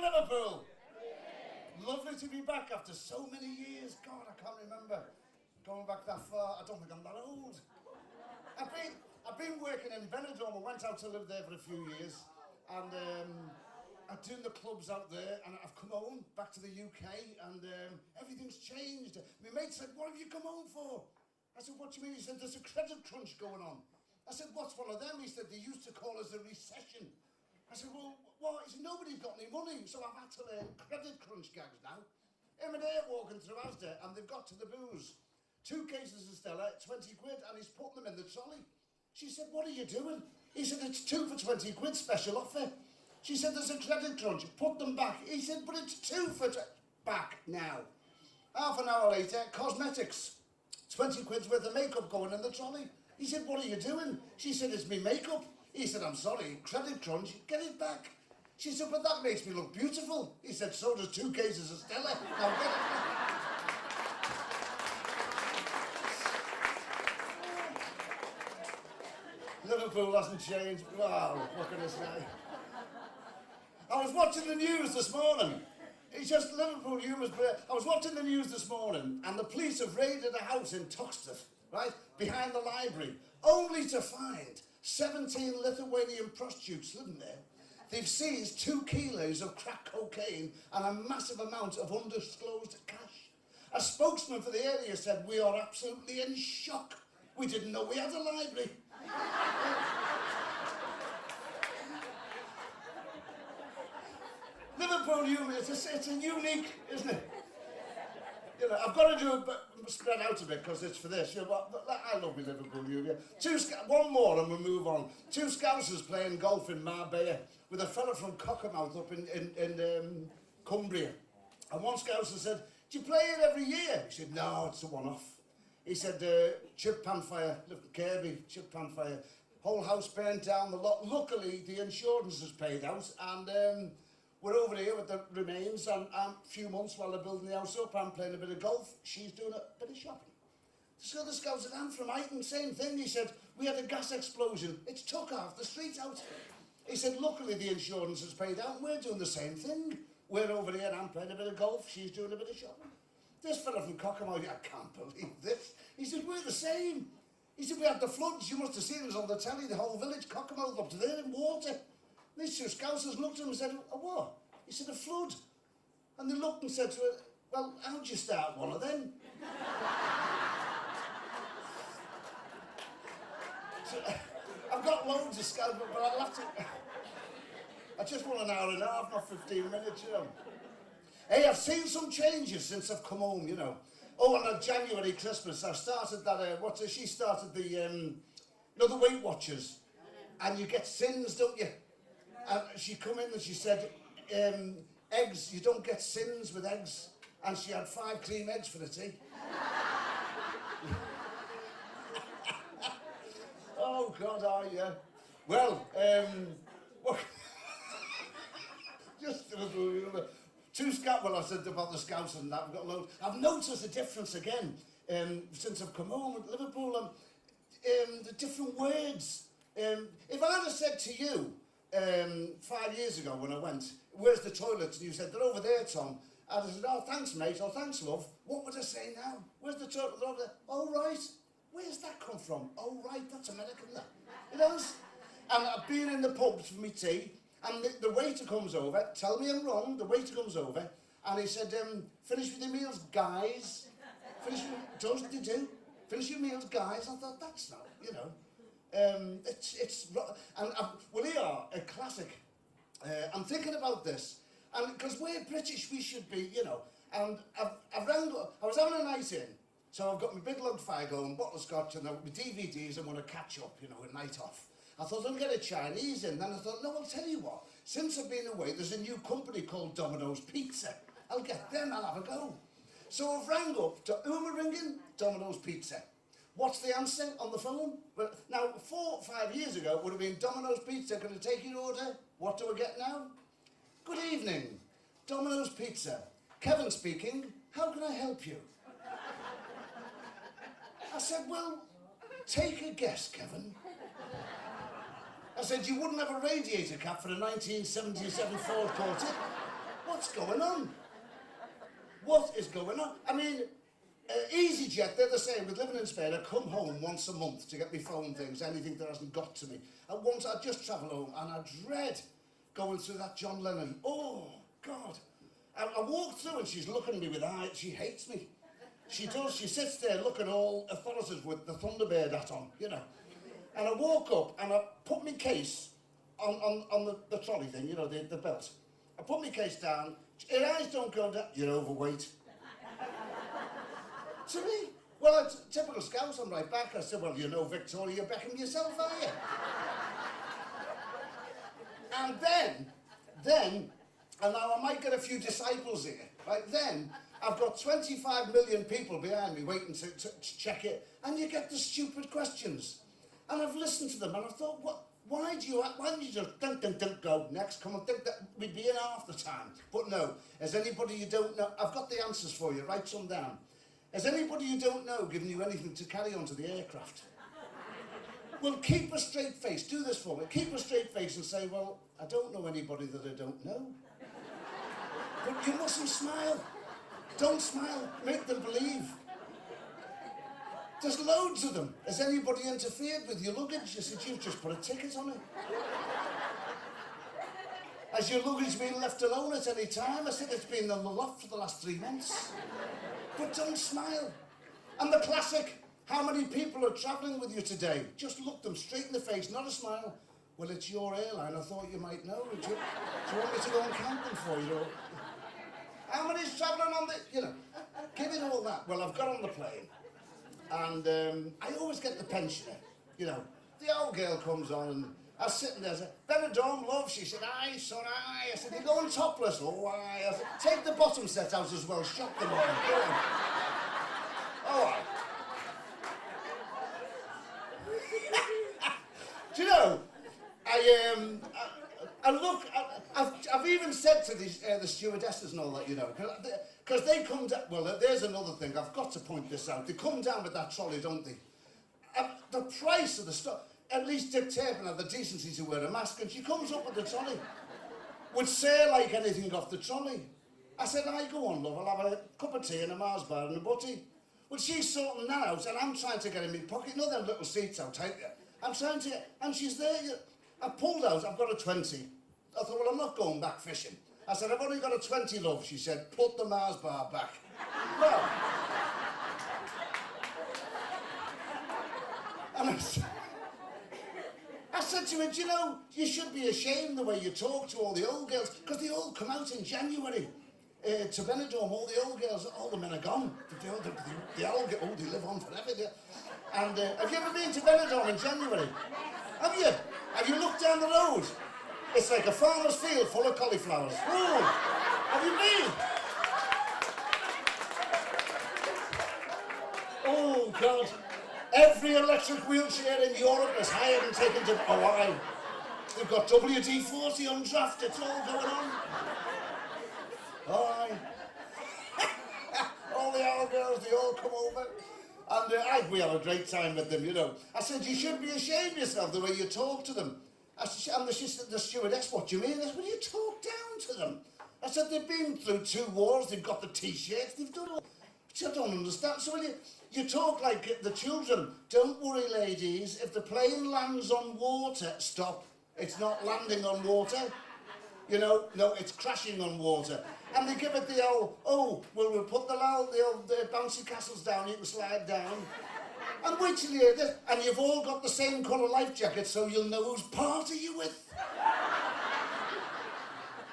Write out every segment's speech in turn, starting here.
Liverpool! Lovely to be back after so many years. God, I can't remember going back that far. I don't think I'm that old. I've been working in Benidorm. I went out to live there for a few years, and I'm doing the clubs out there. And I've come home back to the UK, and everything's changed. My mate said, "What have you come home for?" I said, "What do you mean?" He said, "There's a credit crunch going on." I said, "What's one of them?" He said, "They used to call us a recession." I said, "Well, what?" He said, "Nobody's got any money, so I've had to learn credit crunch gags now." Him and I walking through Asda, and they've got to the booze. 2 cases of Stella, 20 quid, and he's putting them in the trolley. She said, "What are you doing?" He said, "It's 2 for 20 quid, special offer." She said, "There's a credit crunch, put them back." He said, "But it's 2 for back now." Half an hour later, cosmetics, 20 quid's worth of makeup going in the trolley. He said, "What are you doing?" She said, "It's me makeup." He said, "I'm sorry, credit crunch, get it back." She said, "But that makes me look beautiful." He said, "So does 2 cases of Stella. Now get it back." Liverpool hasn't changed. Wow, what can I say? I was watching the news this morning. It's just Liverpool humours. I was watching the news this morning, and the police have raided a house in Toxteth, right, behind the library, only to find 17 Lithuanian prostitutes living there. They've seized 2 kilos of crack cocaine and a massive amount of undisclosed cash. A spokesman for the area said, "We are absolutely in shock. We didn't know we had a library." Liverpool humour, it's a unique, isn't it? You know, I've got to do a spread out a bit because it's for this. You know, but I love my Liverpool humour. One more and we'll move on. 2 Scousers playing golf in Marbella with a fella from Cockermouth up in Cumbria. And one Scouser said, "Do you play it every year?" He said, "No, it's a one-off." He said, "Chip pan fire, Kirby, chip pan fire. Whole house burnt down the lot. Luckily, the insurance is paid out, and we're over here with the remains, and a few months while they're building the house up, I'm playing a bit of golf. She's doing a bit of shopping." So the Scouts at Anne from Eiton, same thing. He said, "We had a gas explosion. It's took half the street out." He said, "Luckily, the insurance is paid out, and we're doing the same thing. We're over here, and I'm playing a bit of golf. She's doing a bit of shopping." This fella from Cockermouth, "I can't believe this." He said, "We're the same." He said, "We had the floods. You must have seen us on the telly, the whole village, Cockermouth up to there in water." These 2 Scousers looked at him and said, "A what?" He said, "A flood." And they looked and said to her, "Well, how'd you start one of them?" So, I've got loads of Scousers, but I'll have to... I just want an hour and a half, not 15 minutes, you know. Hey, I've seen some changes since I've come home, you know. Oh, on a January Christmas, I started that, she started the, you know, the Weight Watchers. And you get sins, don't you? And she come in and she said, eggs, you don't get sins with eggs. And she had 5 cream eggs for the tea. Oh, God, are you? Well, just a little... 2 Scouts, well, I said about the Scouts and that, we've got loads. I've noticed a difference again since I've come home at Liverpool, the different words. If I'd have said to you 5 years ago when I went, "Where's the toilets?" and you said, "They're over there, Tom," I'd have said, "Oh, thanks, mate," or "Thanks, love." What would I say now? "Where's the toilet?" "They're over there." "Oh, right. Where's that come from?" "Oh, right, that's American, that." It is. And I've been in the pubs for my tea, and the waiter comes over, tell me I'm wrong, the waiter comes over, and he said, "Finish with your meals, guys." Finish your meals, guys. I thought, that's not, you know. Well, here are a classic. I'm thinking about this, and because we're British, we should be, you know. And I was having a night in, so I've got my big log fire going, bottle of scotch, and my DVDs. I'm going to catch up, you know, a night off. I thought I'll get a Chinese in. Then I thought, no, I'll tell you what. Since I've been away, there's a new company called Domino's Pizza. I'll get them. I'll have a go. So I've rang up to who am I ringing? Domino's Pizza. What's the answer on the phone? Well, now, 4 or 5 years ago, it would have been Domino's Pizza. Can I take your order? What do I get now? "Good evening, Domino's Pizza. Kevin speaking. How can I help you?" I said, "Well, take a guess, Kevin." I said, "You wouldn't have a radiator cap for a 1977 Ford Cortina?" What's going on? What is going on? I mean, EasyJet, they're the same. With living in Spain, I come home once a month to get me phone things, anything that hasn't got to me. And once I just travel home and I dread going through that John Lennon. Oh, God. I walk through and she's looking at me with eyes. She hates me. She does. She sits there looking all authoritative with the Thunderbird hat on, you know. And I walk up and I put my case on the trolley thing, you know, the belt. I put my case down. Her eyes don't go down. You're overweight. To me, well, it's typical Scouse. I'm right back. I said, well, you know Victoria Beckham yourself, are you? And then, and now I might get a few disciples here, right? Then, I've got 25 million people behind me waiting to check it, and you get the stupid questions. And I've listened to them, and I thought, why don't you just dunk, go, next, come on, think that we'd be in half the time. But no, has anybody you don't know, I've got the answers for you, write some down. Has anybody you don't know given you anything to carry on to the aircraft? Well, keep a straight face, do this for me, keep a straight face and say, well, I don't know anybody that I don't know. But you mustn't smile. Don't smile, make them believe. There's loads of them. Has anybody interfered with your luggage? I said, you've just put a ticket on it. Has your luggage been left alone at any time? I said, it's been on the loft for the last 3 months. But don't smile. And the classic, how many people are travelling with you today? Just look them straight in the face, not a smile. Well, it's your airline, I thought you might know. Do you want me to go and count them for you? How many's travelling on the, you know, give it all that. Well, I've got on the plane. And I always get the pensioner, you know. The old girl comes on and I was sitting there, I said, Benidorm, love. She said, aye, son, aye. I said, you're going topless? Oh, aye. I said, take the bottom set out as well, shock them all. Go on. All right. Do you know, I look, I've even said to the stewardesses and all that, you know, because they come down, well, there's another thing, I've got to point this out. They come down with that trolley, don't they? The price of the stuff, at least Dick Turpin had the decency to wear a mask, and she comes up with the trolley. Would say like anything off the trolley. I said, I go on, love, I'll have a cup of tea and a Mars bar and a butty. Well, she's sorting that out, and I'm trying to get in my pocket, you know them little seats out, type there. I'm trying to get, and she's there. I pulled out, I've got a 20. I thought, well, I'm not going back fishing. I said, I've only got a 20, love. She said, put the Mars bar back. Well, and I said to her, do you know, you should be ashamed the way you talk to all the old girls, because they all come out in January to Benidorm, all the old girls, all the men are gone. They all get, oh, they live on forever. And have you ever been to Benidorm in January? Have you? Have you looked down the road? It's like a farmer's field full of cauliflowers. Oh, have you been? Oh, God. Every electric wheelchair in Europe is hired and taken to Hawaii. They've got WD-40 on draft. It's all going on. All right. All the old girls, they all come over. And we have a great time with them, you know. I said, you should be ashamed of yourself the way you talk to them. And the stewardess, what do you mean? I said, well, you talk down to them. I said, they've been through 2 wars, they've got the T-shirts, they've done all. I don't understand. So when you talk like the children, don't worry, ladies, if the plane lands on water, stop. It's not landing on water. You know, no, it's crashing on water. And they give it the old, oh, well, we'll put the old bouncy castles down, you can slide down. And wait till you hear this, and you've all got the same colour life jacket, so you'll know whose party you're with.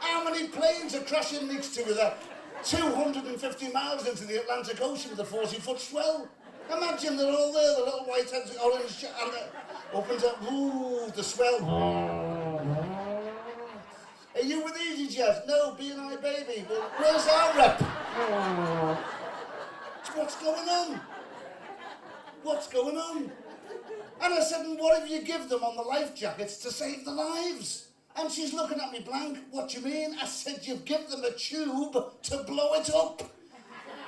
How many planes are crashing next to that 250 miles into the Atlantic Ocean with a 40-foot swell? Imagine they're all there, the little white heads, orange, and up and down, ooh, the swell. Are you with EasyJet? No, B&I baby. Well, where's our rep? What's going on? What's going on? And I said, and what if you give them on the life jackets to save their lives? And she's looking at me blank. What do you mean? I said, you give them a tube to blow it up.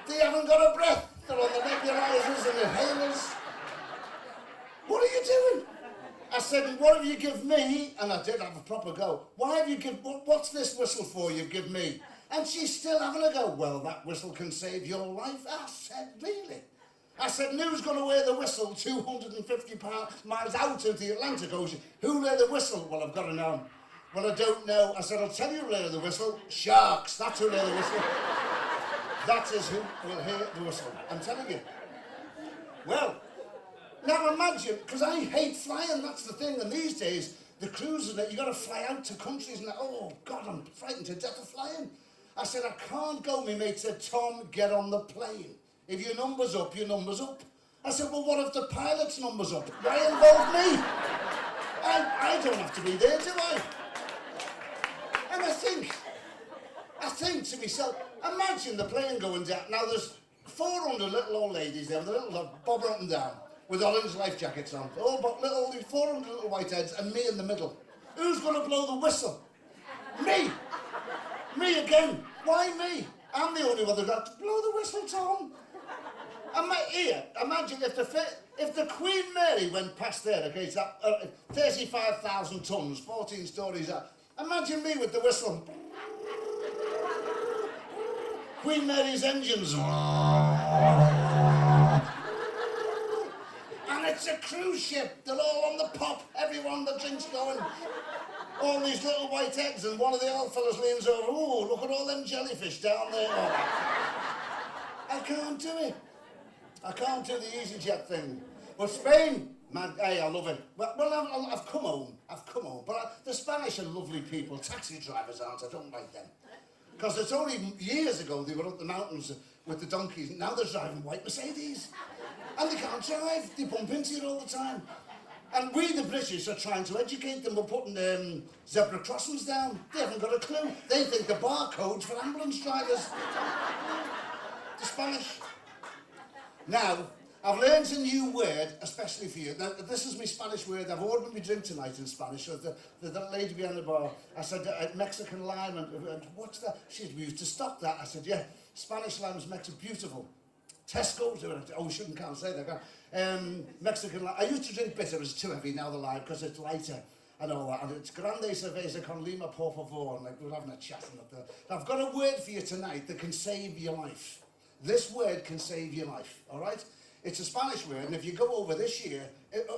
They haven't got a breath. They're on the nebulizers and inhalers. What are you doing? I said, what have you give me? And I did have a proper go. Why have you give, what's this whistle for you give me? And she's still having a go. Well, that whistle can save your life. I said, really? I said, and who's going to wear the whistle 250 miles out of the Atlantic Ocean? Who'll wear the whistle? Well, I've got to know. Well, I don't know. I said, I'll tell you who'll wear the whistle. Sharks. That's who'll wear the whistle. That is who will hear the whistle. I'm telling you. Well, now imagine, because I hate flying, that's the thing. And these days, the cruises that you got to fly out to countries and oh, God, I'm frightened to death of flying. I said, I can't go. My mate said, Tom, get on the plane. If your number's up, your number's up. I said, well, what if the pilot's number's up? Why involve me? I don't have to be there, do I? And I think to myself, imagine the plane going down. Now, there's 400 little old ladies there with a little bob up and down with orange life jackets on. All but little, 400 little white heads and me in the middle. Who's going to blow the whistle? Me. Me again. Why me? I'm the only one that got to blow the whistle, Tom. Imagine if the Queen Mary went past there, okay, it's 35,000 tons, 14 stories up. Imagine me with the whistle. Queen Mary's engines. And it's a cruise ship. They're all on the pop. Everyone, the drink's going. All these little white eggs, and one of the old fellas leans over. Oh, look at all them jellyfish down there. I can't do it. I can't do the EasyJet thing. But Spain, man, hey, I love it. Well, I've come home. But the Spanish are lovely people. Taxi drivers aren't. I don't like them. Because it's only years ago they were up the mountains with the donkeys. Now they're driving white Mercedes. And they can't drive. They bump into you all the time. And we, the British, are trying to educate them. We're putting zebra crossings down. They haven't got a clue. They think the barcode's for ambulance drivers. The Spanish. Now, I've learned a new word, especially for you. Now, this is my Spanish word. I've ordered my drink tonight in Spanish. So the lady behind the bar, I said, Mexican lime, and what's that? She said, we used to stock that. I said, yeah, Spanish limes makes it beautiful. Tesco's, oh, we can't say that. Mexican lime. I used to drink bitter, it's too heavy now, the lime, because it's lighter and all that. And it's grande cerveza con lima, por favor. And like, we're having a chat up there. Now, I've got a word for you tonight that can save your life. This word can save your life, all right? It's a Spanish word, and if you go over this year,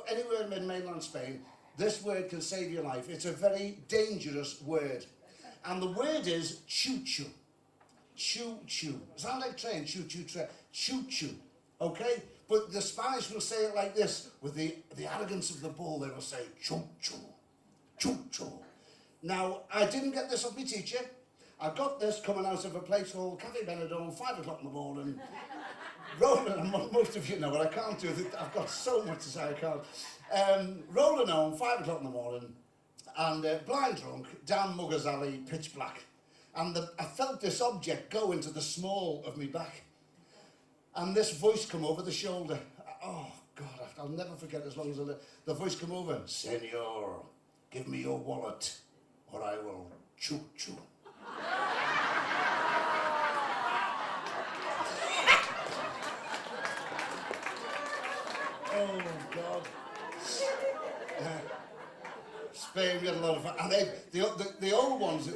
anywhere in mainland Spain, this word can save your life. It's a very dangerous word. And the word is choo-choo. Choo-choo. Sound like train, choo-choo train. Choo-choo, okay? But the Spanish will say it like this, with the arrogance of the bull, they will say choo-choo, choo-choo. Now, I didn't get this off my teacher. I got this coming out of a place called Cafe Benidorm, 5 o'clock in the morning. Rolling, and most of you know, but I can't do it. I've got so much to say, I can't. Rolling home, 5 o'clock in the morning, and blind drunk, down Muggers Alley, pitch black. And I felt this object go into the small of me back. And this voice come over the shoulder. Oh, God, I'll never forget as long as I live. The voice come over, Senor, give me your wallet, or I will choo-choo. Oh, God. Spain, we had a lot of fun. And the old ones,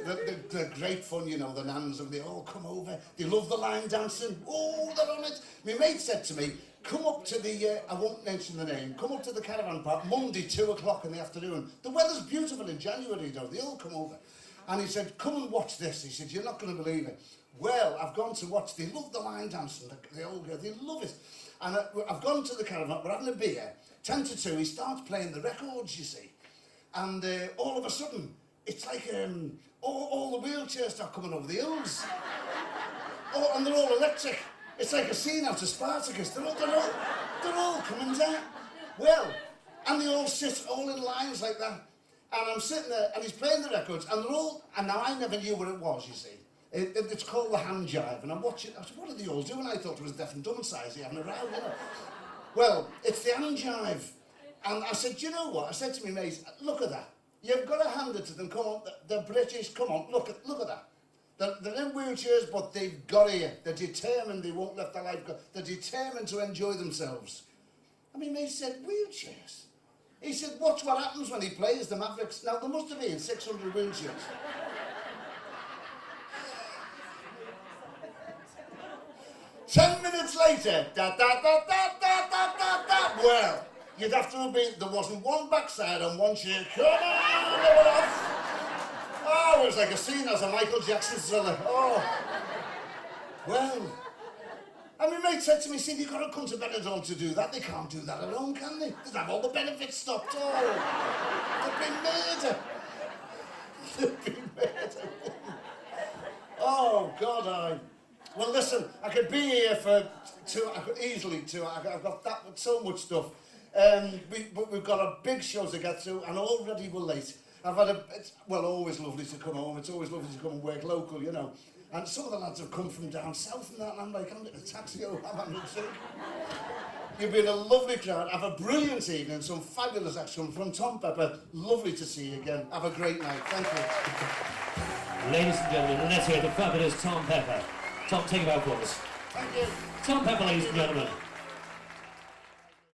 they're great fun, you know, the nans, and they all come over. They love the line dancing. Oh, they're on it. My mate said to me, come up to the, I won't mention the name, come up to the caravan park Monday, 2 o'clock in the afternoon. The weather's beautiful in January, though. They all come over. And he said, come and watch this. He said, you're not going to believe it. Well, I've gone to watch, they love the line dancing. They all go, they love it. And I've gone to the caravan, we're having a beer. 10 to 2, he starts playing the records, you see. And all of a sudden, it's like all the wheelchairs start coming over the hills. Oh, and they're all electric. It's like a scene out of Spartacus. They're all coming down. Well, and they all sit all in lines like that. And I'm sitting there, and he's playing the records, and they're all, and now I never knew what it was, you see. It's called the hand jive, and I'm watching, I said, what are they all doing? I thought it was deaf and dumb society having a row, you know. Well, it's the hand jive. And I said, do you know what? I said to my mate, look at that. You've got to hand it to them, come on, they're British, come on, look at that. They're in wheelchairs, but they've got here. They're determined, they won't let their life go. They're determined to enjoy themselves. And my mate said, wheelchairs? He said, watch what happens when he plays the Mavericks. Now, there must have been 600 wheelchairs. 10 minutes later, da da da da da da da da. Well, you'd have to admit there wasn't one backside on one chair. Come on, level off. Oh, it was like a scene as a Michael Jackson thriller. Oh. Well, and my mate said to me, see, you've got to come to Benidorm to do that. They can't do that at home, can they? They'd have all the benefits stopped. Oh, they've been murdered. Oh, God, Well, listen, I could be here for I could easily 2 hours. I've got so much stuff. We've got a big show to get through, and already we're late. It's always lovely to come home. It's always lovely to come and work local, you know. And some of the lads have come from down south and that, and I'm like, I'm in a taxi home, I'm not sick. You've been a lovely crowd. Have a brilliant evening, some fabulous action from Tom Pepper. Lovely to see you again. Have a great night. Thank you. Ladies and gentlemen, let's hear the fabulous Tom Pepper. Tom, take it out for us. Thank you. Tom Pepper, ladies and gentlemen.